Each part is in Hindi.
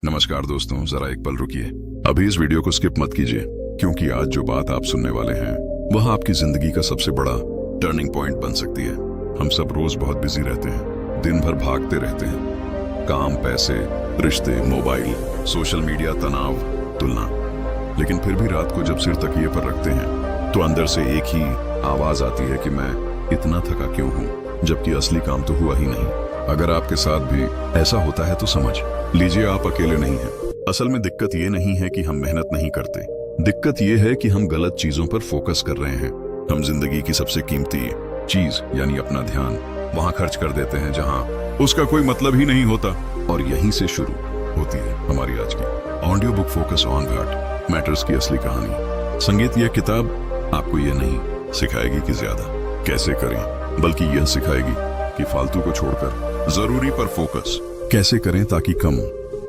नमस्कार दोस्तों, जरा एक पल रुकिए। अभी इस वीडियो को स्किप मत कीजिए, क्योंकि आज जो बात आप सुनने वाले हैं वह आपकी जिंदगी का सबसे बड़ा टर्निंग पॉइंट बन सकती है। हम सब रोज बहुत बिजी रहते हैं, दिन भर भागते रहते हैं, काम, पैसे, रिश्ते, मोबाइल, सोशल मीडिया, तनाव, तुलना। लेकिन फिर भी रात को जब सिर तकिए पर रखते हैं तो अंदर से एक ही आवाज आती है कि मैं इतना थका क्यों हूँ, जबकि असली काम तो हुआ ही नहीं। अगर आपके साथ भी ऐसा होता है तो समझ लीजिए आप अकेले नहीं हैं। असल में दिक्कत ये नहीं है कि हम मेहनत नहीं करते, दिक्कत ये है कि हम गलत चीजों पर फोकस कर रहे हैं। हम जिंदगी की सबसे कीमती चीज यानी अपना ध्यान वहां खर्च कर देते हैं जहां उसका कोई मतलब ही नहीं होता। और यहीं से शुरू होती है हमारी आज की audio book focus on what matters की असली कहानी। संगीत यह किताब आपको यह नहीं सिखाएगी कि ज्यादा कैसे करें, बल्कि यह सिखाएगी कि फालतू को छोड़कर जरूरी पर फोकस कैसे करें, ताकि कम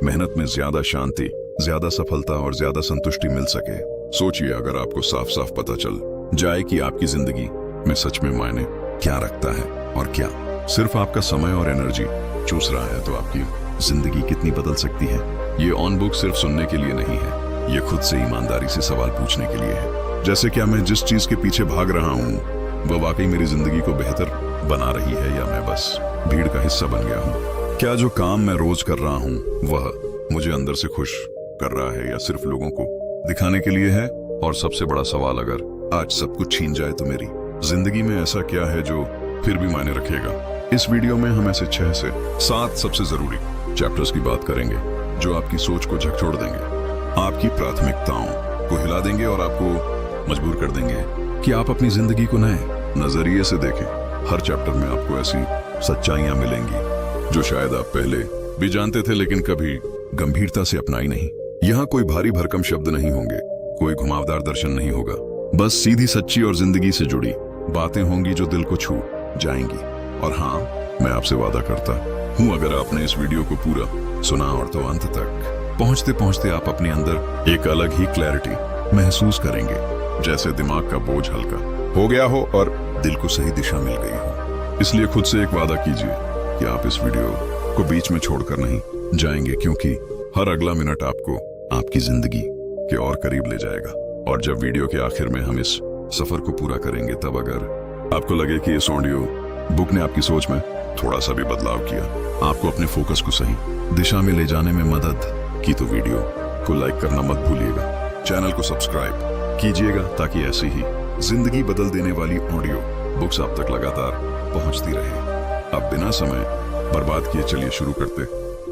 मेहनत में ज्यादा शांति, ज्यादा सफलता और ज्यादा संतुष्टि मिल सके। सोचिए, अगर आपको साफ साफ पता चल जाए कि आपकी जिंदगी में सच में मायने क्या रखता है और क्या सिर्फ आपका समय और एनर्जी चूस रहा है, तो आपकी जिंदगी कितनी बदल सकती है। ये ऑन बुक सिर्फ सुनने के लिए नहीं है, ये खुद से ईमानदारी से सवाल पूछने के लिए है। जैसे क्या मैं जिस चीज के पीछे भाग रहा हूँ वह वाकई मेरी जिंदगी को बेहतर बना रही है, या मैं बस भीड़ का हिस्सा बन गया हूँ। क्या जो काम मैं रोज कर रहा हूँ वह मुझे अंदर से खुश कर रहा है, या सिर्फ लोगों को दिखाने के लिए है। और सबसे बड़ा सवाल, अगर आज सब कुछ छीन जाए तो मेरी जिंदगी में ऐसा क्या है जो फिर भी मायने रखेगा। इस वीडियो में हम ऐसे 6 से 7 सबसे जरूरी चैप्टर्स की बात करेंगे जो आपकी सोच को झकझोर देंगे, आपकी प्राथमिकताओं को हिला देंगे और आपको मजबूर कर देंगे कि आप अपनी जिंदगी को नए नजरिए से देखें। हर चैप्टर में आपको ऐसी सच्चाइयां मिलेंगी जो शायद आप पहले भी जानते थे लेकिन कभी गंभीरता से अपनाई नहीं। यहाँ कोई भारी भरकम शब्द नहीं होंगे, कोई घुमावदार दर्शन नहीं होगा, बस सीधी सच्ची और जिंदगी से जुड़ी बातें होंगी जो दिल को छू जाएंगी। और हाँ, मैं आपसे वादा करता हूँ, अगर आपने इस वीडियो को पूरा सुना और तो अंत तक पहुंचते पहुंचते आप अपने अंदर एक अलग ही क्लैरिटी महसूस करेंगे, जैसे दिमाग का बोझ हल्का हो गया हो और दिल को सही दिशा मिल गई हो। इसलिए खुद से एक वादा कीजिए कि आप इस वीडियो को बीच में छोड़कर नहीं जाएंगे, क्योंकि हर अगला मिनट आपको आपकी जिंदगी के और करीब ले जाएगा। और जब वीडियो के आखिर में हम इस सफर को पूरा करेंगे, तब अगर आपको लगे कि इस ऑडियो बुक ने आपकी सोच में थोड़ा सा भी बदलाव किया, आपको अपने फोकस को सही दिशा में ले जाने में मदद की, तो वीडियो को लाइक करना मत भूलिएगा, चैनल को सब्सक्राइब कीजिएगा, ताकि ऐसी ही जिंदगी बदल देने वाली ऑडियो बुक्स आप तक लगातार पहुंचती रहे। अब बिना समय बर्बाद किए चलिए शुरू करते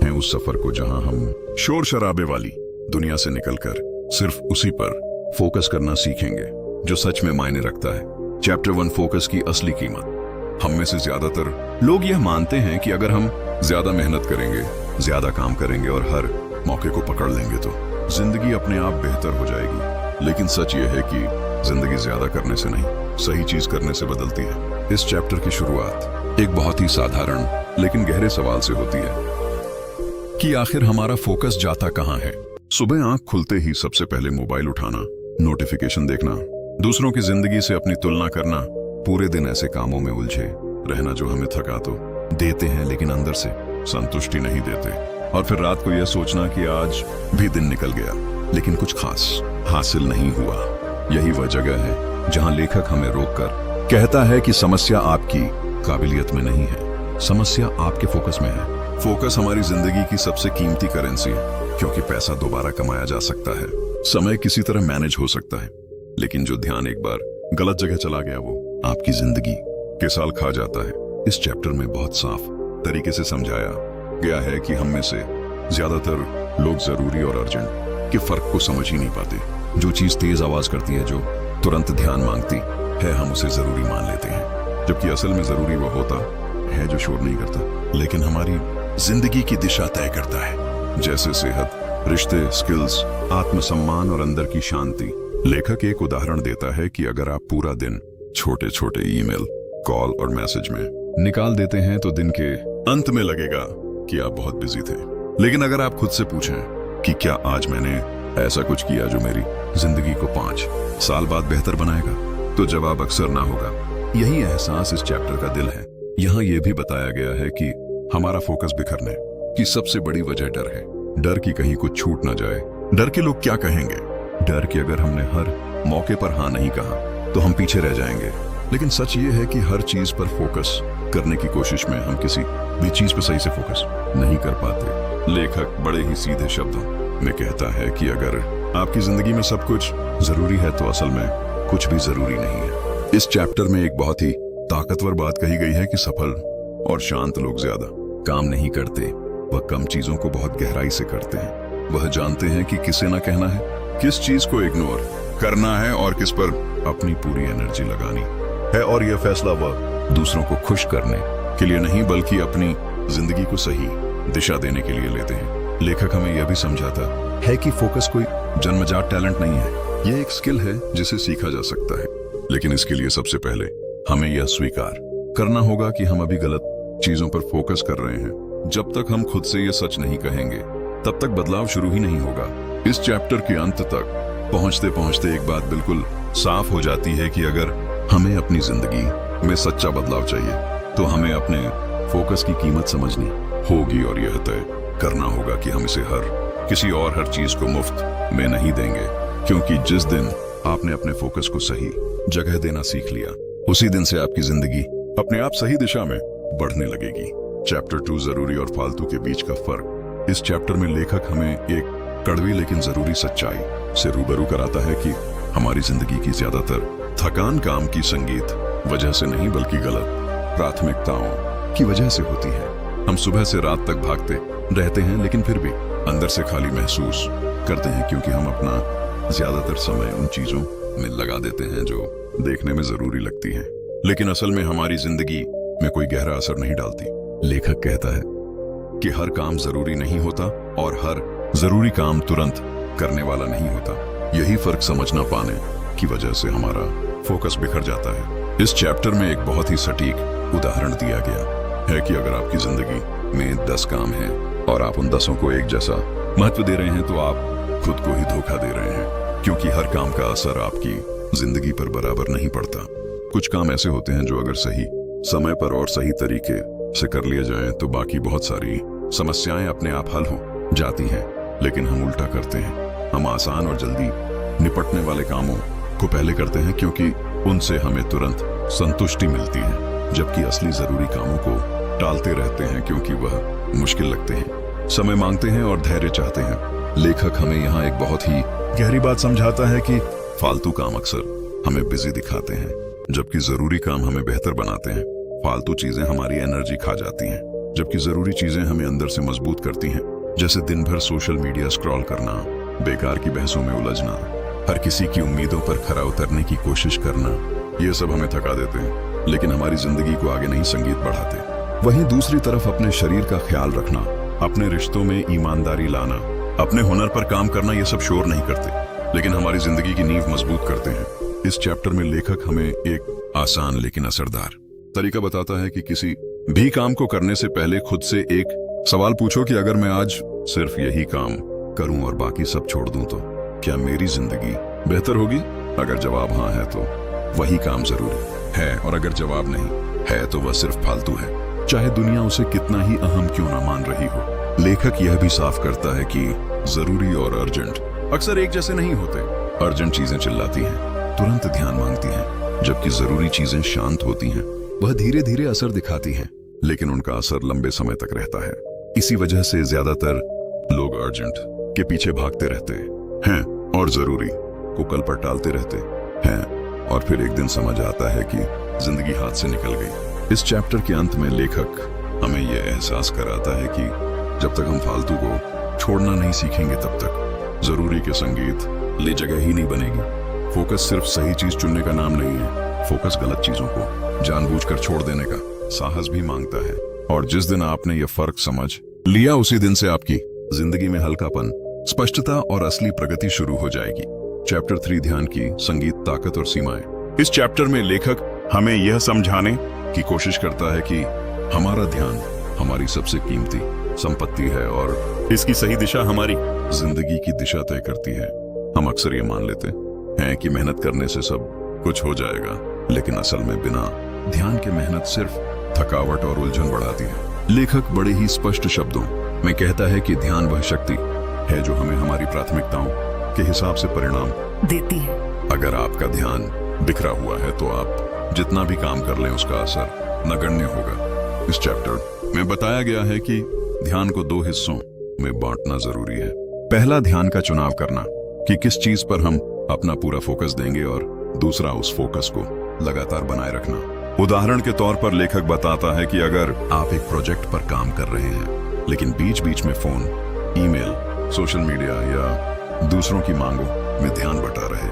हैं उस सफर को जहां हम शोर शराबे वाली दुनिया से निकलकर सिर्फ उसी पर फोकस करना सीखेंगे जो सच में मायने रखता है। चैप्टर 1, फोकस की असली कीमत। हम में से ज्यादातर लोग यह मानते हैं कि अगर हम ज्यादा मेहनत करेंगे, ज्यादा काम करेंगे और हर मौके को पकड़ लेंगे तो जिंदगी अपने आप बेहतर हो जाएगी। लेकिन सच ये है कि जिंदगी ज्यादा करने से नहीं, सही चीज करने से बदलती है। इस चैप्टर की शुरुआत एक बहुत ही साधारण लेकिन गहरे सवाल से होती है कि आखिर हमारा फोकस जाता कहां है। सुबह आंख खुलते ही सबसे पहले मोबाइल उठाना, नोटिफिकेशन देखना, दूसरों की जिंदगी से अपनी तुलना करना, पूरे दिन ऐसे कामों में उलझे रहना जो हमें थका तो देते हैं लेकिन अंदर से संतुष्टि नहीं देते। और फिर रात को यह सोचना कि आज भी दिन निकल गया लेकिन कुछ खास हासिल नहीं हुआ। यही वह जगह है जहां लेखक हमें रोककर कहता है कि समस्या आपकी काबिलियत में नहीं है, समस्या आपके फोकस में है। फोकस हमारी जिंदगी की सबसे कीमती करेंसी है, क्योंकि पैसा दोबारा कमाया जा सकता है, समय किसी तरह मैनेज हो सकता है, लेकिन जो ध्यान एक बार गलत जगह चला गया वो आपकी जिंदगी के साल खा जाता है। इस चैप्टर में बहुत साफ तरीके से समझाया गया है कि हम में से ज्यादातर लोग जरूरी और अर्जेंट के फर्क को समझ ही नहीं पाते। जो चीज तेज आवाज करती है, जो तुरंत ध्यान मांगती है, हम उसे जरूरी मान लेते हैं, जबकि असल में जरूरी वह होता है जो शोर नहीं करता लेकिन हमारी जिंदगी की दिशा तय करता है, जैसे सेहत, रिश्ते, स्किल्स, आत्मसम्मान और अंदर की शांति। लेखक एक उदाहरण देता है कि अगर आप पूरा दिन छोटे छोटे ईमेल, कॉल और मैसेज में निकाल देते हैं तो दिन के अंत में लगेगा कि आप बहुत बिजी थे। लेकिन अगर आप खुद से पूछें कि क्या आज मैंने ऐसा कुछ किया जो मेरी जिंदगी को 5 साल बाद बेहतर बनाएगा, तो जवाब अक्सर ना होगा। यही एहसास इस चैप्टर का दिल है। यहाँ यह भी बताया गया है कि हमारा फोकस बिखरने की सबसे बड़ी वजह डर है। डर कि कहीं कुछ छूट ना जाए, डर कि लोग क्या कहेंगे, डर कि अगर हमने हर मौके पर हाँ नहीं कहा तो हम पीछे रह जाएंगे। लेकिन सच ये है कि हर चीज पर फोकस करने की कोशिश में हम किसी भी चीज पर सही से फोकस नहीं कर पाते। लेखक बड़े ही सीधे शब्दों में कहता है कि अगर आपकी जिंदगी में सब कुछ जरूरी है तो असल में कुछ भी जरूरी नहीं है। इस चैप्टर में एक बहुत ही ताकतवर बात कही गई है कि सफल और शांत लोग ज्यादा काम नहीं करते, वह कम चीजों को बहुत गहराई से करते हैं। वह जानते हैं कि किसे ना कहना है, किस चीज को इग्नोर करना है और किस पर अपनी पूरी एनर्जी लगानी है। और यह फैसला वह दूसरों को खुश करने के लिए नहीं बल्कि अपनी जिंदगी को सही दिशा देने के लिए लेते हैं। लेखक हमें यह भी समझाता है कि फोकस कोई जन्मजात टैलेंट नहीं है, यह एक स्किल है जिसे सीखा जा सकता है। लेकिन इसके लिए सबसे पहले हमें यह स्वीकार करना होगा कि हम अभी गलत चीजों पर फोकस कर रहे हैं। जब तक हम खुद से यह सच नहीं कहेंगे तब तक बदलाव शुरू ही नहीं होगा। इस चैप्टर के अंत तक पहुंचते पहुंचते एक बात बिल्कुल साफ हो जाती है कि अगर हमें अपनी जिंदगी में सच्चा बदलाव चाहिए तो हमें अपने फोकस की कीमत समझनी होगी और यह तय करना होगा कि हम इसे किसी और हर चीज को मुफ्त में नहीं देंगे। क्योंकि जिस दिन आपने अपने फोकस को सही जगह देना सीख लिया उसी दिन से आपकी जिंदगी अपने आप सही दिशा में बढ़ने लगेगी। चैप्टर 2 जरूरी और फालतू के बीच का फर्क। इस चैप्टर में लेखक हमें एक कड़वी लेकिन जरूरी सच्चाई से रूबरू कराता है कि हमारी जिंदगी की ज्यादातर थकान काम की संगीत वजह से नहीं बल्कि गलत प्राथमिकताओं की वजह से होती है। हम सुबह से रात तक भागते रहते हैं लेकिन फिर भी अंदर से खाली महसूस करते हैं क्योंकि हम अपना ज्यादातर समय उन चीजों में लगा देते हैं जो देखने में जरूरी लगती हैं लेकिन असल में हमारी जिंदगी में कोई गहरा असर नहीं डालती। लेखक कहता है कि हर काम जरूरी नहीं होता और हर जरूरी काम तुरंत करने वाला नहीं होता। यही फर्क समझना पाने की वजह से हमारा फोकस बिखर जाता है। इस चैप्टर में एक बहुत ही सटीक उदाहरण दिया गया है कि अगर आपकी जिंदगी में 10 काम हैं और आप उन 10 को एक जैसा महत्व दे रहे हैं तो आप खुद को ही धोखा दे रहे हैं, क्योंकि हर काम का असर आपकी जिंदगी पर बराबर नहीं पड़ता। कुछ काम ऐसे होते हैं जो अगर सही समय पर और सही तरीके से कर लिए जाएं तो बाकी बहुत सारी समस्याएं अपने आप हल हो जाती हैं। लेकिन हम उल्टा करते हैं, हम आसान और जल्दी निपटने वाले कामों को पहले करते हैं क्योंकि उनसे हमें तुरंत संतुष्टि मिलती है, जबकि असली जरूरी कामों को टालते रहते हैं क्योंकि वह मुश्किल लगते हैं, समय मांगते हैं और धैर्य चाहते हैं। लेखक हमें यहाँ एक बहुत ही गहरी बात समझाता है कि फालतू काम अक्सर हमें बिजी दिखाते हैं जबकि जरूरी काम हमें बेहतर बनाते हैं। फालतू चीजें हमारी एनर्जी खा जाती हैं जबकि जरूरी चीजें हमें अंदर से मजबूत करती हैं, जैसे दिन भर सोशल मीडिया स्क्रॉल करना, बेकार की बहसों में उलझना, हर किसी की उम्मीदों पर खरा उतरने की कोशिश करना। ये सब हमें थका देते हैं लेकिन हमारी जिंदगी को आगे नहीं संगीत बढ़ाते। वहीं दूसरी तरफ अपने शरीर का ख्याल रखना, अपने रिश्तों में ईमानदारी लाना, अपने हुनर पर काम करना, ये सब शोर नहीं करते लेकिन हमारी जिंदगी की नींव मजबूत करते हैं। इस चैप्टर में लेखक हमें एक आसान लेकिन असरदार तरीका बताता है कि किसी भी काम को करने से पहले खुद से एक सवाल पूछो कि अगर मैं आज सिर्फ यही काम करूं और बाकी सब छोड़ दूं तो क्या मेरी जिंदगी बेहतर होगी? अगर जवाब हाँ है तो वही काम जरूरी है और अगर जवाब नहीं है तो वह सिर्फ फालतू है, चाहे दुनिया उसे कितना ही अहम क्यों ना मान रही हो। लेखक यह भी साफ करता है कि जरूरी और अर्जेंट अक्सर एक जैसे नहीं होते। अर्जेंट चीजें चिल्लाती हैं, तुरंत ध्यान मांगती हैं, जबकि जरूरी चीजें शांत होती हैं। वह धीरे धीरे असर दिखाती हैं लेकिन उनका असर लंबे समय तक रहता है। इसी वजह से ज्यादातर लोग अर्जेंट के पीछे भागते रहते हैं और जरूरी को कल पर टालते रहते हैं और फिर एक दिन समझ आता है कि जिंदगी हाथ से निकल गई। इस चैप्टर के अंत में लेखक हमें यह एहसास कराता है कि जब तक हम फालतू को छोड़ना नहीं सीखेंगे तब तक जरूरी के संगीत ले जगह ही नहीं बनेगी। फोकस सिर्फ सही चीज चुनने का नाम नहीं है, फोकस गलत चीजों को जानबूझकर छोड़ देने का साहस भी मांगता है। और जिस दिन आपने यह फर्क समझ लिया उसी दिन से आपकी जिंदगी में हल्कापन, स्पष्टता और असली प्रगति शुरू हो जाएगी। चैप्टर 3 ध्यान की संगीत, ताकत और सीमाएं। इस चैप्टर में लेखक हमें यह समझाने की कोशिश करता है कि हमारा ध्यान हमारी सबसे कीमती संपत्ति है और इसकी सही दिशा हमारी जिंदगी की दिशा तय करती है। हम अक्सर ये मान लेते हैं कि मेहनत करने से सब कुछ हो जाएगा, लेकिन असल में बिना ध्यान के मेहनत सिर्फ थकावट और उलझन बढ़ाती है। लेखक बड़े ही स्पष्ट शब्दों में कहता है कि ध्यान वह शक्ति है जो हमें हमारी प्राथमिकताओं के हिसाब से परिणाम देती है। अगर आपका ध्यान बिखरा हुआ है तो आप जितना भी काम कर लें उसका असर नगण्य होगा। इस चैप्टर में बताया गया है कि ध्यान को 2 हिस्सों में बांटना जरूरी है। पहला, ध्यान का चुनाव करना कि किस चीज पर हम अपना पूरा फोकस देंगे, और दूसरा, उस फोकस को लगातार बनाए रखना। उदाहरण के तौर पर लेखक बताता है कि अगर आप एक प्रोजेक्ट पर काम कर रहे हैं लेकिन बीच बीच में फोन, ईमेल, सोशल मीडिया या दूसरों की मांगों में ध्यान बटा रहे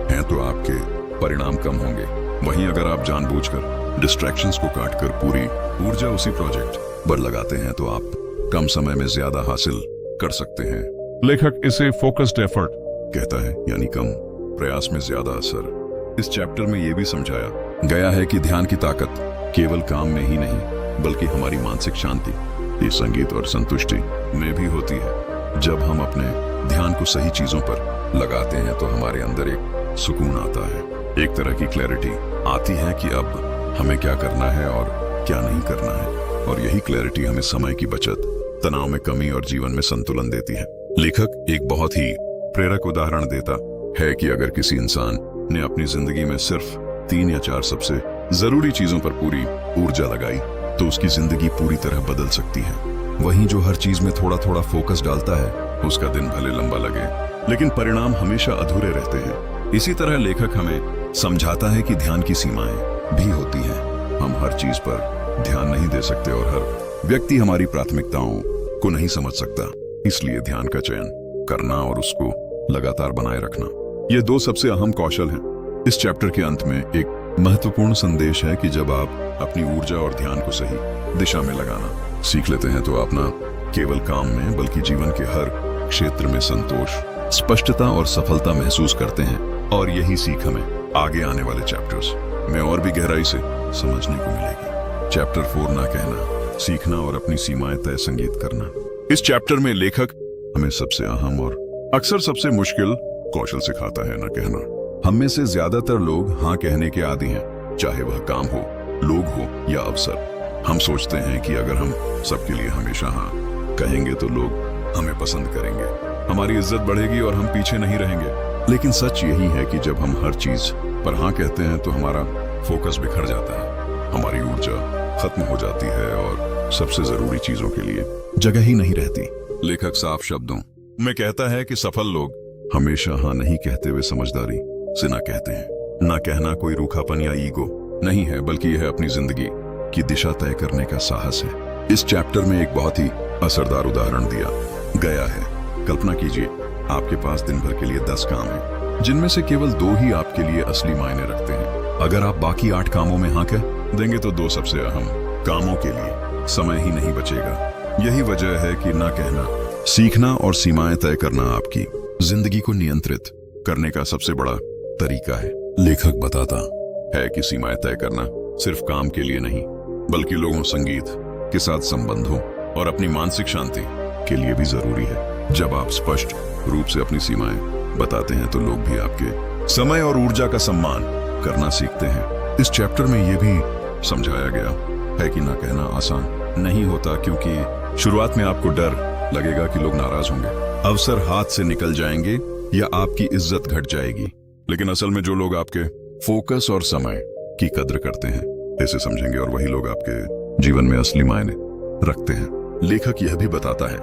हैं तो आपके परिणाम कम होंगे। वहीं अगर आप जानबूझकर डिस्ट्रैक्शंस को काटकर पूरी ऊर्जा उसी प्रोजेक्ट पर लगाते हैं तो आप कम समय में ज्यादा हासिल कर सकते हैं। लेखक इसे फोकस्ड एफर्ट कहता है, यानी कम प्रयास में ज्यादा असर। इस चैप्टर में यह भी समझाया गया है कि ध्यान की ताकत केवल काम में ही नहीं बल्कि हमारी मानसिक शांति, संगीत और संतुष्टि में भी होती है। जब हम अपने ध्यान को सही चीजों पर लगाते हैं तो हमारे अंदर एक सुकून आता है, एक तरह की क्लैरिटी आती है कि अब हमें क्या करना है और क्या नहीं करना है, और यही क्लैरिटी हमें समय की बचत, तनाव में कमी और जीवन में संतुलन देती है। लेखक एक बहुत ही प्रेरक उदाहरण देता है कि अगर किसी इंसान ने अपनी जिंदगी में सिर्फ 3 या 4 सबसे जरूरी चीजों पर पूरी ऊर्जा लगाई तो उसकी जिंदगी पूरी तरह बदल सकती है। वहीं जो हर चीज में थोड़ा थोड़ा फोकस डालता है उसका दिन भले लंबा लगे लेकिन परिणाम हमेशा अधूरे रहते हैं। इसी तरह लेखक हमें समझाता है कि ध्यान की सीमाएं भी होती हैं। हम हर चीज पर ध्यान नहीं दे सकते और हर व्यक्ति हमारी प्राथमिकताओं को नहीं समझ सकता। इसलिए ध्यान का चयन करना और उसको लगातार बनाए रखना, ये 2 सबसे अहम कौशल हैं। इस चैप्टर के अंत में एक महत्वपूर्ण संदेश है कि जब आप अपनी ऊर्जा और ध्यान को सही दिशा में लगाना सीख लेते हैं तो आप न केवल काम में बल्कि जीवन के हर क्षेत्र में संतोष, स्पष्टता और सफलता महसूस करते हैं। और यही सीख हमें आगे आने वाले चैप्टर्स में और भी गहराई से समझने को मिलेगी। चैप्टर 4, ना कहना, सीखना और अपनी सीमाएं तय संगीत करना। इस चैप्टर में लेखक हमें सबसे अहम और अक्सर सबसे मुश्किल कौशल सिखाता है, ना कहना। हम में से ज्यादातर लोग हाँ कहने के आदी हैं, चाहे वह काम हो, लोग हो या अवसर। हम सोचते हैं कि अगर हम सबके लिए हमेशा हाँ कहेंगे तो लोग हमें पसंद करेंगे, हमारी इज्जत बढ़ेगी और हम पीछे नहीं रहेंगे। लेकिन सच यही है कि जब हम हर चीज पर हाँ कहते हैं तो हमारा फोकस बिखर जाता है, हमारी ऊर्जा खत्म हो जाती है और सबसे जरूरी चीजों के लिए जगह ही नहीं रहती। लेखक साफ शब्दों में कहता है कि सफल लोग हमेशा हाँ नहीं कहते हुए समझदारी से ना कहते हैं। ना कहना कोई रूखापन या ईगो नहीं है बल्कि यह अपनी जिंदगी की दिशा तय करने का साहस है। इस चैप्टर में एक बहुत ही असरदार उदाहरण दिया गया है। कल्पना कीजिए आपके पास दिन भर के लिए 10 काम हैं, जिनमें से केवल 2 ही आपके लिए असली मायने रखते हैं। अगर आप बाकी 8 कामों में हाँ कह देंगे तो 2 सबसे अहम कामों के लिए समय ही नहीं बचेगा। यही वजह है कि ना कहना सीखना और सीमाएं तय करना आपकी जिंदगी को नियंत्रित करने का सबसे बड़ा तरीका है। लेखक बताता है कि सीमाएं तय करना सिर्फ काम के लिए नहीं बल्कि लोगों, संगीत के साथ संबंधों और अपनी मानसिक शांति के लिए भी जरूरी है। जब आप स्पष्ट रूप से अपनी सीमाएं बताते हैं तो लोग भी आपके समय और ऊर्जा का सम्मान करना सीखते हैं। इस चैप्टर में यह भी समझाया गया है कि ना कहना आसान नहीं होता, क्योंकि शुरुआत में आपको डर लगेगा कि लोग नाराज होंगे, अवसर हाथ से निकल जाएंगे या आपकी इज्जत घट जाएगी। लेकिन असल में जो लोग आपके फोकस और समय की कद्र करते हैं ऐसे समझेंगे और वही लोग आपके जीवन में असली मायने रखते हैं। लेखक यह भी बताता है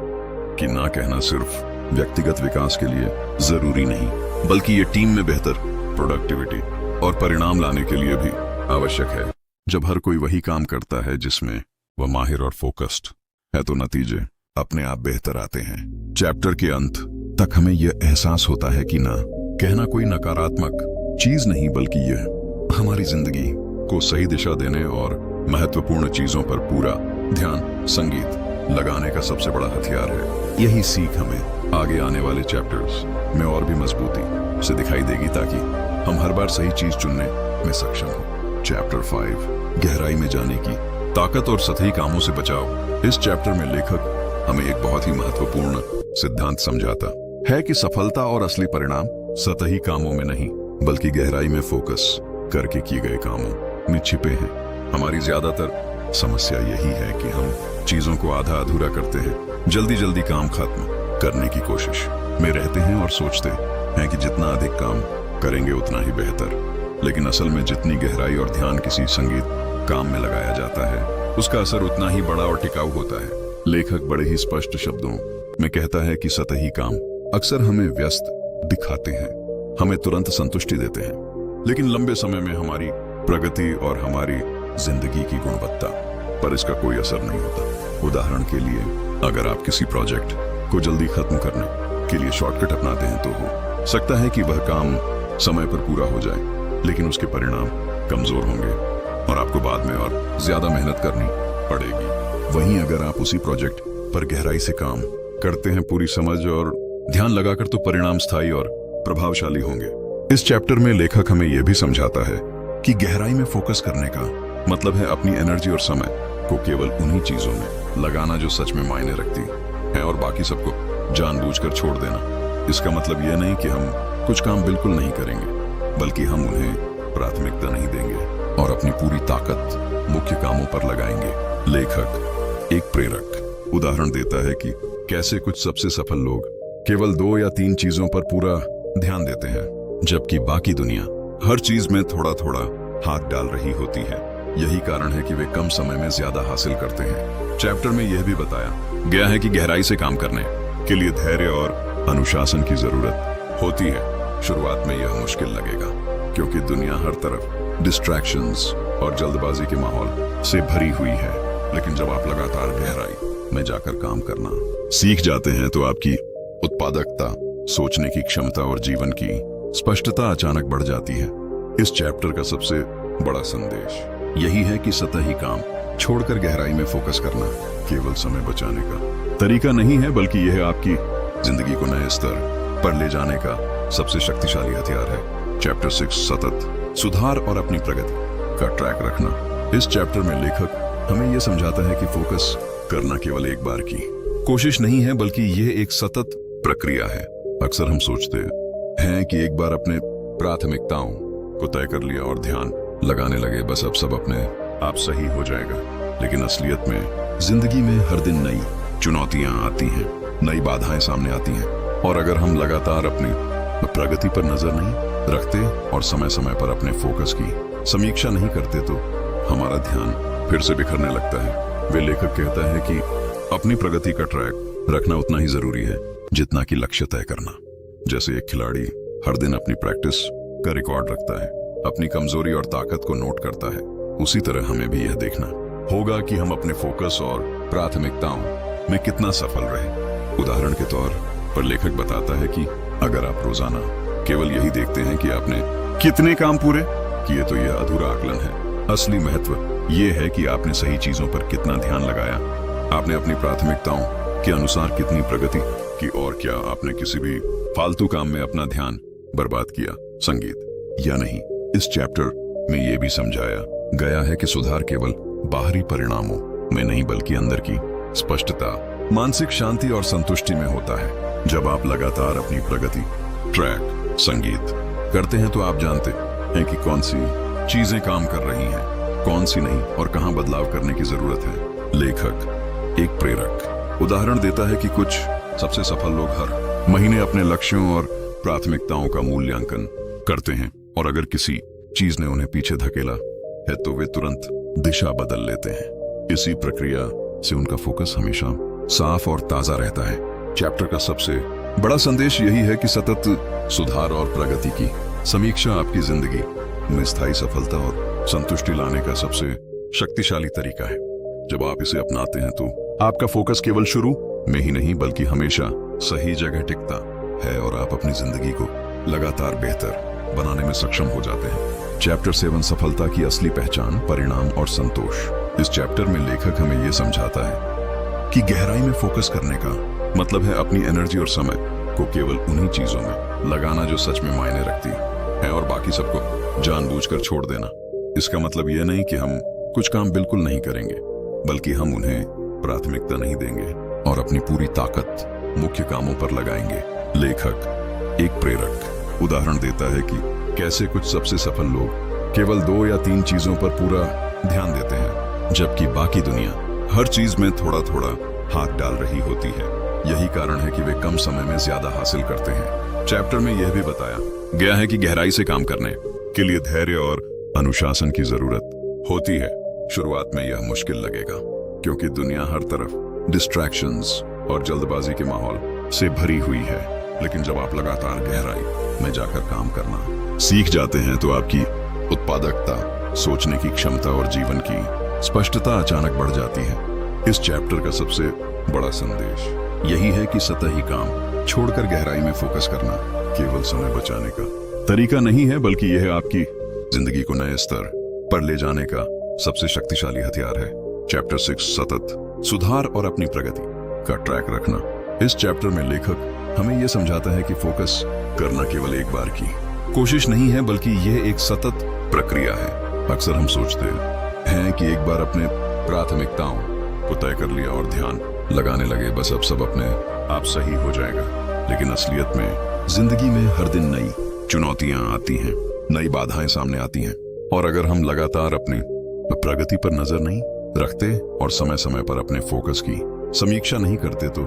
कि ना कहना सिर्फ व्यक्तिगत विकास के लिए जरूरी नहीं बल्कि ये टीम में बेहतर प्रोडक्टिविटी और परिणाम लाने के लिए भी आवश्यक है। जब हर कोई वही काम करता है जिसमें वह माहिर और फोकस्ड है तो नतीजे अपने आप बेहतर आते हैं। चैप्टर के अंत तक हमें यह एहसास होता है कि ना कहना कोई नकारात्मक चीज नहीं बल्कि यह हमारी जिंदगी को सही दिशा देने और महत्वपूर्ण चीजों पर पूरा ध्यान, संगीत लगाने का सबसे बड़ा हथियार है। यही सीख हमें आगे आने वाले चैप्टर्स में और भी मजबूती से दिखाई देगी ताकि हम हर बार सही चीज चुनने में सक्षम हो। चैप्टर 5, गहराई में जाने की ताकत और सतही कामों से बचाव। इस चैप्टर में लेखक हमें एक बहुत ही महत्वपूर्ण सिद्धांत समझाता है कि सफलता और असली परिणाम सतही कामों में नहीं बल्कि गहराई में फोकस करके किए गए कामों में छिपे हैं। हमारी ज्यादातर समस्या यही है कि हम चीजों को आधा अधूरा करते हैं, जल्दी जल्दी काम खत्म करने की कोशिश में रहते हैं और सोचते हैं कि जितना अधिक काम करेंगे उतना ही बेहतर। लेकिन असल में जितनी गहराई और ध्यान किसी संगीत काम में लगाया जाता है, उसका असर उतना ही बड़ा और टिकाऊ होता है। लेखक बड़े ही स्पष्ट शब्दों में कहता है कि सतही काम अक्सर हमें व्यस्त दिखाते हैं, हमें तुरंत संतुष्टि देते हैं, लेकिन लंबे समय में हमारी प्रगति और हमारी जिंदगी की गुणवत्ता पर इसका कोई असर नहीं होता। उदाहरण के लिए, अगर आप किसी प्रोजेक्ट को जल्दी खत्म करने के लिए शॉर्टकट अपनाते हैं तो हो सकता है कि वह काम समय पर पूरा हो जाए, लेकिन उसके परिणाम कमजोर होंगे और आपको बाद में और ज्यादा मेहनत करनी पड़ेगी। वहीं अगर आप उसी प्रोजेक्ट पर गहराई से काम करते हैं, पूरी समझ और ध्यान लगाकर, तो परिणाम स्थायी और प्रभावशाली होंगे। इस चैप्टर में लेखक हमें यह भी समझाता है कि गहराई में फोकस करने का मतलब है अपनी एनर्जी और समय को केवल उन्हीं चीजों में लगाना जो सच में मायने रखती है और बाकी सबको जानबूझकर छोड़ देना। इसका मतलब यह नहीं कि हम कुछ काम बिल्कुल नहीं करेंगे, बल्कि हम उन्हें प्राथमिकता नहीं देंगे और अपनी पूरी ताकत मुख्य कामों पर लगाएंगे। लेखक एक प्रेरक उदाहरण देता है कि कैसे कुछ सबसे सफल लोग केवल 2 या 3 चीजों पर पूरा ध्यान देते हैं, जबकि बाकी दुनिया हर चीज में थोड़ा थोड़ा हाथ डाल रही होती है। यही कारण है कि वे कम समय में ज्यादा हासिल करते हैं। चैप्टर में यह भी बताया गया है कि गहराई से काम करने के लिए धैर्य और अनुशासन की जरूरत होती है। शुरुआत में यह मुश्किल लगेगा क्योंकि दुनिया हर तरफ डिस्ट्रैक्शंस और जल्दबाजी के माहौल से भरी हुई है, लेकिन जब आप लगातार गहराई में जाकर काम करना सीख जाते हैं तो आपकी उत्पादकता, सोचने की क्षमता और जीवन की स्पष्टता अचानक बढ़ जाती है। इस चैप्टर का सबसे बड़ा संदेश यही है कि सतही काम छोड़कर गहराई में फोकस करना केवल समय बचाने का तरीका नहीं है, बल्कि यह आपकी जिंदगी को नए स्तर पर ले जाने का सबसे शक्तिशाली हथियार है। चैप्टर 6 सतत सुधार और अपनी प्रगति का ट्रैक रखना। इस चैप्टर में लेखक हमें यह समझाता है कि फोकस करना केवल एक बार की कोशिश नहीं है, बल्कि यह एक सतत प्रक्रिया है। अक्सर हम सोचते हैं कि एक बार अपने प्राथमिकताओं को तय कर लिया और ध्यान लगाने लगे, बस अब सब अपने आप सही हो जाएगा। लेकिन असलियत में जिंदगी में हर दिन नई चुनौतियां आती हैं, नई बाधाएं सामने आती हैं, और अगर हम लगातार अपनी प्रगति पर नजर नहीं रखते और समय समय पर अपने फोकस की समीक्षा नहीं करते तो हमारा ध्यान फिर से बिखरने लगता है। वे लेखक कहता है कि अपनी प्रगति का ट्रैक रखना उतना ही जरूरी है जितना कि लक्ष्य तय करना। जैसे एक खिलाड़ी हर दिन अपनी प्रैक्टिस का रिकॉर्ड रखता है, अपनी कमजोरी और ताकत को नोट करता है, उसी तरह हमें भी यह देखना होगा कि हम अपने फोकस और प्राथमिकताओं में कितना सफल रहे। उदाहरण के तौर पर लेखक बताता है कि अगर आप रोजाना केवल यही देखते हैं कि आपने कितने काम पूरे किए, तो यह अधूरा आकलन है। असली महत्व यह है कि आपने सही चीजों पर कितना ध्यान लगाया, आपने अपनी प्राथमिकताओं के अनुसार कितनी प्रगति की, और क्या आपने किसी भी फालतू काम में अपना ध्यान बर्बाद किया, संगीत या नहीं। इस चैप्टर में यह भी समझाया गया है कि सुधार केवल बाहरी परिणामों में नहीं, बल्कि अंदर की स्पष्टता, मानसिक शांति और संतुष्टि में होता है। जब आप लगातार अपनी प्रगति ट्रैक संगीत करते हैं तो आप जानते हैं कि कौन सी चीजें काम कर रही हैं, कौन सी नहीं, और कहां बदलाव करने की जरूरत है। लेखक एक प्रेरक उदाहरण देता है कि कुछ सबसे सफल लोग हर महीने अपने लक्ष्यों और प्राथमिकताओं का मूल्यांकन करते हैं, और अगर किसी चीज ने उन्हें पीछे धकेला है तो वे तुरंत दिशा बदल लेते हैं। इसी प्रक्रिया से उनका फोकस हमेशा साफ और ताजा रहता है। चैप्टर का सबसे बड़ा संदेश यही है कि सतत सुधार और प्रगति की समीक्षा आपकी जिंदगी में स्थायी सफलता और संतुष्टि लाने का सबसे शक्तिशाली तरीका है। जब आप इसे अपनाते हैं तो आपका फोकस केवल शुरू में ही नहीं, बल्कि हमेशा सही जगह टिकता है और आप अपनी जिंदगी को लगातार बेहतर बनाने में सक्षम हो जाते हैं। चैप्टर 7 सफलता की असली पहचान, परिणाम और संतोष। इस चैप्टर में लेखक हमें यह समझाता है कि गहराई में फोकस करने का मतलब है अपनी एनर्जी और समय को केवल उन्हीं चीजों में लगाना जो सच में मायने रखती है और बाकी सबको जानबूझकर छोड़ देना। इसका मतलब यह नहीं कि हम कुछ काम बिल्कुल नहीं करेंगे, बल्कि हम उन्हें प्राथमिकता नहीं देंगे और अपनी पूरी ताकत मुख्य कामों पर लगाएंगे। लेखक एक प्रेरक उदाहरण देता है कि कैसे कुछ सबसे सफल लोग केवल 2 या 3 चीजों पर पूरा ध्यान देते हैं, जबकि बाकी दुनिया हर चीज में थोड़ा थोड़ा हाथ डाल रही होती है। यही कारण है कि वे कम समय में ज्यादा हासिल करते हैं। चैप्टर में यह भी बताया गया है कि गहराई से काम करने के लिए धैर्य और अनुशासन की जरूरत होती है। शुरुआत में यह मुश्किल लगेगा क्योंकि दुनिया हर तरफ डिस्ट्रैक्शंस और जल्दबाजी के माहौल से भरी हुई है, लेकिन जब आप लगातार गहराई में जाकर काम करना सीख जाते हैं तो आपकी उत्पादकता, सोचने की क्षमता और जीवन की स्पष्टता अचानक बढ़ जाती है। इस चैप्टर का सबसे बड़ा संदेश यही है कि सतही काम छोड़कर गहराई में फोकस करना केवल समय बचाने का तरीका नहीं है, बल्कि यह आपकी जिंदगी को नए स्तर पर ले जाने का सबसे शक्तिशाली हथियार है। चैप्टर 6 सतत सुधार और अपनी प्रगति का ट्रैक रखना। इस चैप्टर में लेखक हमें यह समझाता है कि फोकस करना केवल एक बार की कोशिश नहीं है, बल्कि यह एक सतत प्रक्रिया है। अक्सर हम सोचते हैं कि एक बार अपने प्राथमिकताओं को तय कर लिया और ध्यान लगाने लगे, बस अब सब अपने आप सही हो जाएगा। लेकिन असलियत में जिंदगी में हर दिन नई चुनौतियां आती हैं, नई बाधाएं सामने आती हैं, और अगर हम लगातार अपनी प्रगति पर नजर नहीं रखते और समय समय पर अपने फोकस की समीक्षा नहीं करते तो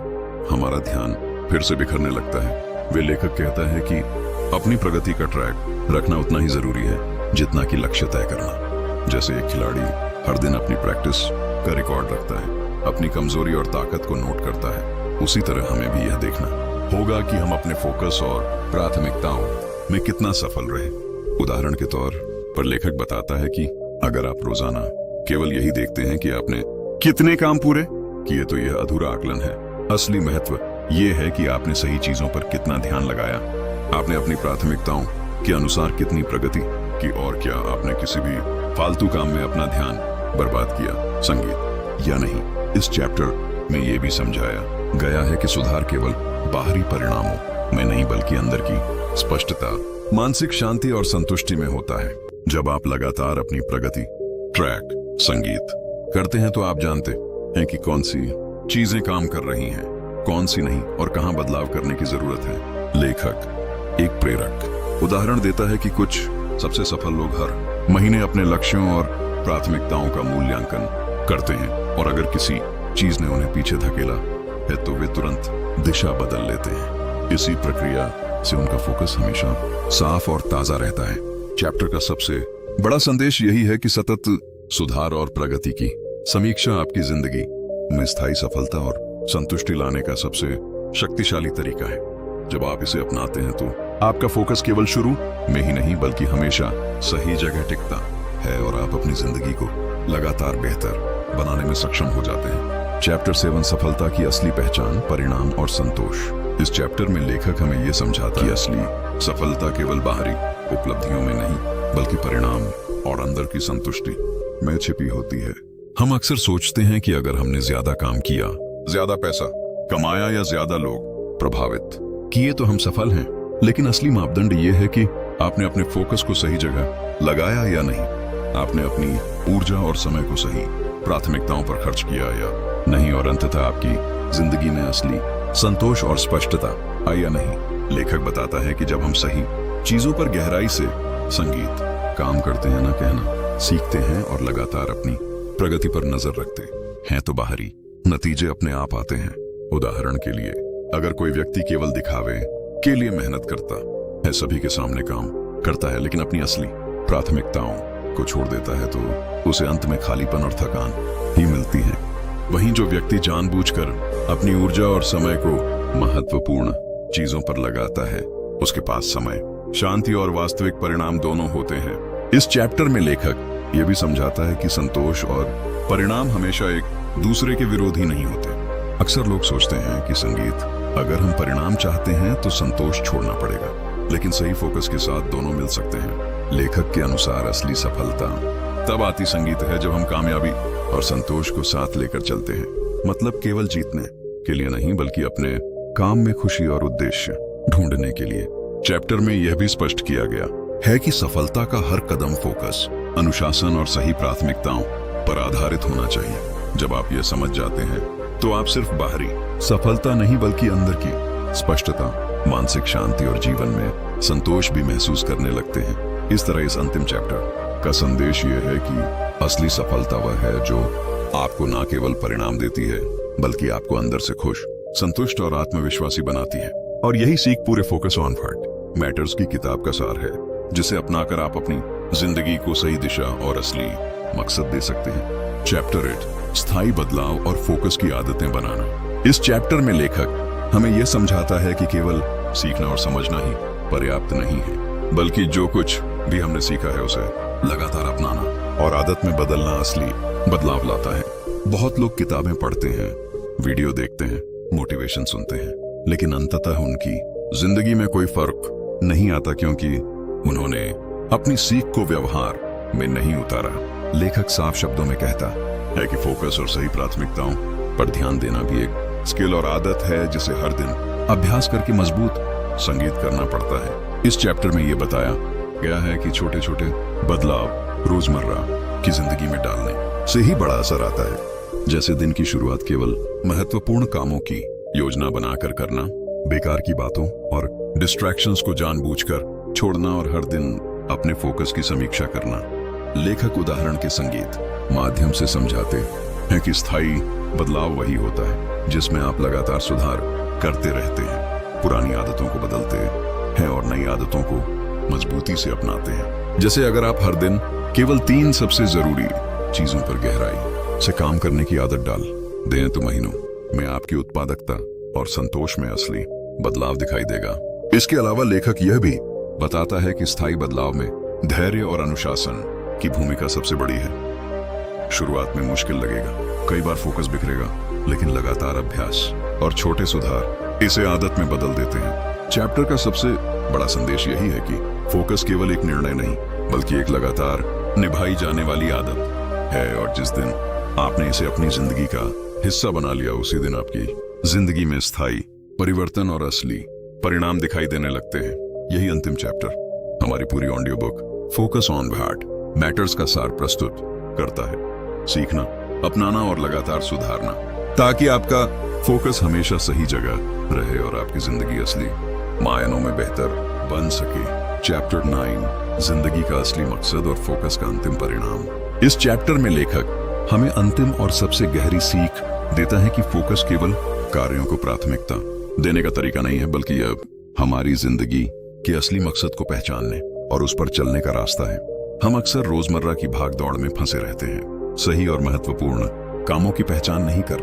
हमारा ध्यान फिर से बिखरने लगता है। वे लेखक कहता है कि अपनी प्रगति का ट्रैक रखना उतना ही जरूरी है जितना कि लक्ष्य तय करना। जैसे एक खिलाड़ी हर दिन अपनी प्रैक्टिस का रिकॉर्ड रखता है, अपनी कमजोरी और ताकत को नोट करता है, उसी तरह हमें भी यह देखना होगा कि हम अपने फोकस और प्राथमिकताओं में कितना सफल रहे। उदाहरण के तौर पर लेखक बताता है कि अगर आप रोजाना केवल यही देखते हैं कि आपने कितने काम पूरे किए तो यह अधूरा आकलन है। असली महत्व यह है कि आपने सही चीजों पर कितना ध्यान लगाया, आपने अपनी प्राथमिकताओं के अनुसार कितनी प्रगति की, और क्या आपने किसी भी फालतू काम में अपना ध्यान बर्बाद किया, संगीत या नहीं। इस चैप्टर में यह भी समझाया गया है कि सुधार केवल बाहरी परिणामों में नहीं बल्कि अंदर की स्पष्टता, मानसिक शांति और संतुष्टि में होता है। जब आप लगातार अपनी प्रगति ट्रैक संगीत करते हैं तो आप जानते हैं कि कौन सी चीजें काम कर रही हैं, कौन सी नहीं, और कहां बदलाव करने की जरूरत है। लेखक एक प्रेरक उदाहरण देता है कि कुछ सबसे सफल लोग हर महीने अपने लक्ष्यों और प्राथमिकताओं का मूल्यांकन करते हैं, और अगर किसी चीज ने उन्हें पीछे धकेला है तो वे तुरंत दिशा बदल लेते हैं। इसी प्रक्रिया से उनका फोकस हमेशा साफ और ताजा रहता है। चैप्टर का सबसे बड़ा संदेश यही है कि सतत सुधार और प्रगति की समीक्षा आपकी जिंदगी में स्थायी सफलता और संतुष्टि लाने का सबसे शक्तिशाली तरीका है। जब आप इसे अपनाते हैं तो आपका फोकस केवल शुरू में ही नहीं बल्कि हमेशा सही जगह टिकता है और आप अपनी जिंदगी को लगातार बेहतर बनाने में सक्षम हो जाते हैं। चैप्टर 7 सफलता की असली पहचान, परिणाम और संतोष। इस चैप्टर में लेखक हमें यह समझाता है कि असली सफलता केवल बाहरी उपलब्धियों में नहीं बल्कि परिणाम और अंदर की संतुष्टि में छिपी होती है। हम अक्सर सोचते हैं कि अगर हमने ज्यादा काम किया, ज्यादा पैसा कमाया या ज्यादा लोग प्रभावित किए तो हम सफल हैं, लेकिन असली मापदंड ये है कि आपने अपने फोकस को सही जगह लगाया या नहीं, आपने अपनी ऊर्जा और समय को सही प्राथमिकताओं पर खर्च किया या नहीं, और अंततः आपकी जिंदगी में असली संतोष और स्पष्टता आई या नहीं। लेखक बताता है कि जब हम सही चीजों पर गहराई से संगीत काम करते हैं, ना कहना सीखते हैं और लगातार अपनी प्रगति पर नजर रखते हैं तो बाहरी नतीजे अपने आप आते हैं। उदाहरण के लिए अगर कोई व्यक्ति केवल दिखावे के लिए मेहनत करता है, सभी के सामने काम करता है, लेकिन अपनी असली प्राथमिकताओं को छोड़ देता है तो उसे अंत में खालीपन और थकान ही मिलती है। वहीं जो व्यक्ति जानबूझकर अपनी ऊर्जा और समय को महत्वपूर्ण चीजों पर लगाता है, उसके पास समय, शांति और वास्तविक परिणाम दोनों होते हैं। इस चैप्टर में लेखक यह भी समझाता है कि संतोष और परिणाम हमेशा एक दूसरे के विरोधी नहीं होते। अक्सर लोग सोचते हैं कि संगीत, अगर हम परिणाम चाहते हैं तो संतोष छोड़ना पड़ेगा, लेकिन सही फोकस के साथ दोनों मिल सकते हैं। लेखक के अनुसार असली सफलता तब आती संगीत है जब हम कामयाबी और संतोष को साथ लेकर चलते हैं। मतलब केवल जीतने के लिए नहीं बल्कि अपने काम में खुशी और उद्देश्य ढूंढने के लिए। चैप्टर में यह भी स्पष्ट किया गया है कि सफलता का हर कदम फोकस, अनुशासन और सही प्राथमिकताओं पर आधारित होना चाहिए। जब आप यह समझ जाते हैं तो आप सिर्फ बाहरी सफलता नहीं बल्कि अंदर की स्पष्टता, मानसिक शांति और जीवन में संतोष भी महसूस करने लगते हैं। इस तरह इस अंतिम चैप्टर का संदेश यह है कि असली सफलता वह है जो आपको न केवल परिणाम देती है बल्कि आपको अंदर से खुश, संतुष्ट और आत्मविश्वासी बनाती है। और यही सीख पूरे फोकस ऑन व्हाट मैटर्स की किताब का सार है, जिसे अपनाकर आप अपनी जिंदगी को सही दिशा और असली मकसद दे सकते हैं। चैप्टर 8 स्थायी बदलाव और फोकस की आदतें बनाना। इस चैप्टर में लेखक हमें यह समझाता है कि केवल सीखना और समझना ही पर्याप्त नहीं है, बल्कि जो कुछ भी हमने सीखा है उसे लगातार अपनाना और आदत में बदलना असली बदलाव लाता है। बहुत लोग किताबें पढ़ते हैं, वीडियो देखते हैं, मोटिवेशन सुनते हैं, लेकिन अंततः उनकी जिंदगी में कोई फर्क नहीं आता क्योंकि उन्होंने अपनी सीख को व्यवहार में नहीं उतारा। लेखक साफ शब्दों में कहता है कि फोकस और सही प्राथमिकताओं पर ध्यान देना भी एक स्किल और आदत है जिसे हर दिन अभ्यास करके मजबूत संगीत करना पड़ता है। इस चैप्टर में यह बताया गया है कि छोटे छोटे बदलाव रोजमर्रा की जिंदगी में डालने से ही बड़ा असर आता है। जैसे दिन की शुरुआत केवल महत्वपूर्ण कामों की योजना बनाकर करना, बेकार की बातों और डिस्ट्रैक्शंस को जानबूझकर छोड़ना और हर दिन अपने फोकस की समीक्षा करना। लेखक उदाहरण के संगीत माध्यम से समझाते हैं कि स्थायी बदलाव वही होता है जिसमें आप लगातार सुधार करते रहते हैं, पुरानी आदतों को बदलते हैं और नई आदतों को मजबूती से अपनाते हैं। जैसे अगर आप हर दिन केवल 3 सबसे जरूरी चीजों पर गहराई से काम करने की आदत डाल दें तो महीनों में आपकी उत्पादकता और संतोष में असली बदलाव दिखाई देगा। इसके अलावा लेखक यह भी बताता है कि स्थायी बदलाव में धैर्य और अनुशासन की भूमिका सबसे बड़ी है। शुरुआत में मुश्किल लगेगा, कई बार फोकस बिखरेगा, लेकिन लगातार अभ्यास और छोटे सुधार इसे आदत में बदल देते हैं। चैप्टर का सबसे बड़ा संदेश यही है कि फोकस केवल एक निर्णय नहीं बल्कि एक लगातार निभाई जाने वाली आदत है, और जिस दिन आपने इसे अपनी जिंदगी का हिस्सा बना लिया उसी दिन आपकी जिंदगी में स्थायी परिवर्तन और असली परिणाम दिखाई देने लगते हैं। यही अंतिम चैप्टर हमारी पूरी audio book focus on what matters का सार प्रस्तुत करता है। सीखना, अपनाना और लगातार सुधारना ताकि आपका फोकस हमेशा सही जगह रहे और आपकी जिंदगी असली मायनों में बेहतर बन सके। चैप्टर 9 जिंदगी का असली मकसद और फोकस का अंतिम परिणाम। इस चैप्टर में लेखक हमें अंतिम और सबसे गहरी सीख देता है कि फोकस केवल कार्यों को प्राथमिकता देने का तरीका नहीं है, बल्कि यह हमारी जिंदगी के असली मकसद को पहचानने और उस पर चलने का रास्ता है। हम अक्सर रोजमर्रा की भागदौड़ में फंसे रहते हैं, सही और महत्वपूर्ण कामों की पहचान नहीं कर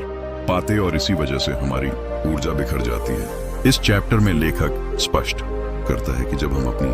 पाते और इसी वजह से हमारी ऊर्जा बिखर जाती है। इस चैप्टर में लेखक स्पष्ट करता है कि जब हम अपनी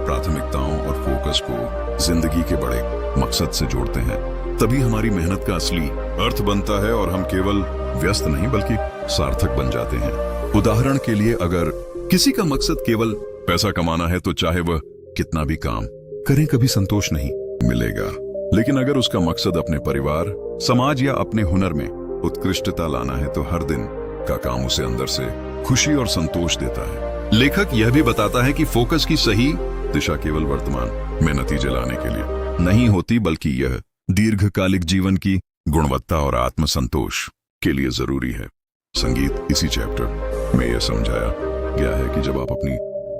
प्राथमिकताओं और फोकस को जिंदगी के बड़े मकसद से जोड़ते हैं तभी हमारी मेहनत का असली अर्थ बनता है और हम केवल व्यस्त नहीं बल्कि सार्थक बन जाते हैं। उदाहरण के लिए, अगर किसी का मकसद केवल पैसा कमाना है तो चाहे वह कितना भी काम करें कभी संतोष नहीं मिलेगा, लेकिन अगर उसका मकसद अपने परिवार, समाज या अपने हुनर में उत्कृष्टता लाना है तो हर दिन का काम उसे अंदर से खुशी और संतोष देता है। लेखक यह भी बताता है कि फोकस की सही दिशा केवल वर्तमान में नतीजे लाने के लिए नहीं होती बल्कि यह दीर्घकालिक जीवन की गुणवत्ता और आत्मसंतोष के लिए जरूरी है। संगीत इसी चैप्टर में यह समझाया गया है कि जब आप अपनी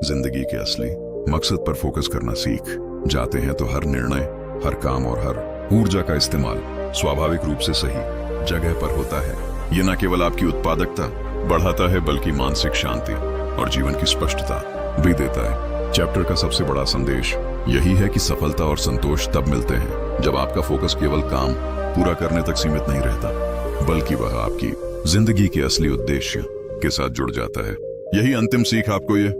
जिंदगी के असली मकसद पर फोकस करना सीख जाते हैं तो हर निर्णय, हर काम और हर ऊर्जा का इस्तेमाल स्वाभाविक रूप से सही जगह पर होता है। यह न केवल आपकी उत्पादकता बढ़ाता है बल्कि मानसिक शांति और जीवन की स्पष्टता भी देता है। चैप्टर का सबसे बड़ा संदेश यही है कि सफलता और संतोष तब मिलते हैं जब आपका फोकस केवल काम पूरा करने तक सीमित नहीं रहता बल्कि वह आपकी जिंदगी के असली उद्देश्य के साथ जुड़ जाता है। यही अंतिम सीख आपको यह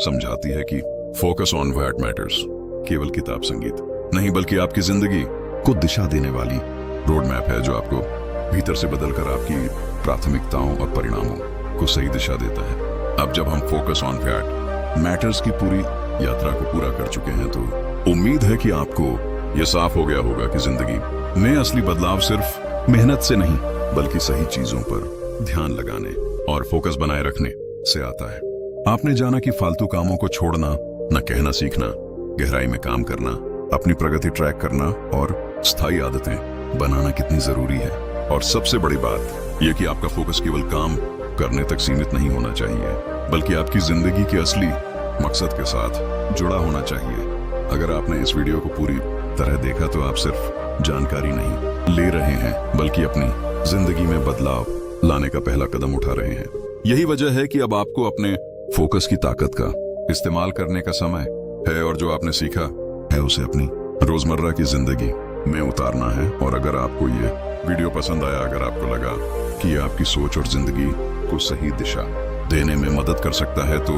समझाती है कि फोकस ऑन व्हाट मैटर्स केवल किताब संगीत नहीं बल्कि आपकी जिंदगी को दिशा देने वाली रोड मैप है जो आपको भीतर से बदलकर आपकी प्राथमिकताओं और परिणामों को सही दिशा देता है। अब जब हम फोकस ऑन व्हाट मैटर्स की पूरी यात्रा को पूरा कर चुके हैं तो उम्मीद है कि आपको यह साफ हो गया होगा कि जिंदगी में असली बदलाव सिर्फ मेहनत से नहीं बल्कि सही चीजों पर ध्यान लगाने और फोकस बनाए रखने से आता है। आपने जाना कि फालतू कामों को छोड़ना, न कहना सीखना, गहराई में काम करना, अपनी प्रगति ट्रैक करना और स्थायी आदतें बनाना कितनी जरूरी है। और सबसे बड़ी बात यह कि आपका फोकस केवल काम करने तक सीमित नहीं होना चाहिए बल्कि आपकी जिंदगी के असली मकसद के साथ जुड़ा होना चाहिए। अगर आपने इस वीडियो को पूरी तरह देखा तो आप सिर्फ जानकारी नहीं ले रहे हैं, बल्कि अपनी जिंदगी में बदलाव लाने का पहला कदम उठा रहे हैं। यही वजह है कि अब आपको अपने फोकस की ताकत का इस्तेमाल करने का समय है, और जो आपने सीखा है उसे अपनी रोजमर्रा की जिंदगी में उतारना है। और अगर आपको ये वीडियो पसंद आया, अगर आपको लगा कि ये आपकी सोच और जिंदगी को सही दिशा देने में मदद कर सकता है, तो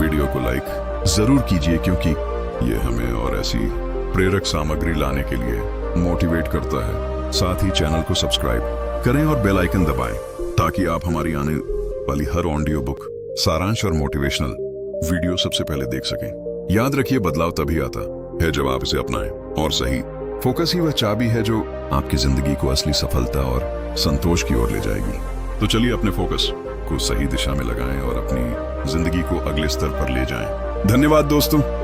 वीडियो को लाइक जरूर कीजिए, क्योंकि ये हमें और ऐसी प्रेरक सामग्री लाने के लिए मोटिवेट करता है। साथ ही चैनल को सब्सक्राइब करें और बेल आइकन दबाएं, ताकि आप हमारी आने वाली हर ऑडियो बुक, सारांश और मोटिवेशनल वीडियो सबसे पहले देख सकें। याद रखिए, बदलाव तभी आता है जब आप इसे अपनाएं, और सही फोकस ही वह चाबी है जो आपकी जिंदगी को असली सफलता और संतोष की ओर ले जाएगी। तो चलिए अपने फोकस को सही दिशा में लगाएं और अपनी जिंदगी को अगले स्तर पर ले जाएं। धन्यवाद दोस्तों।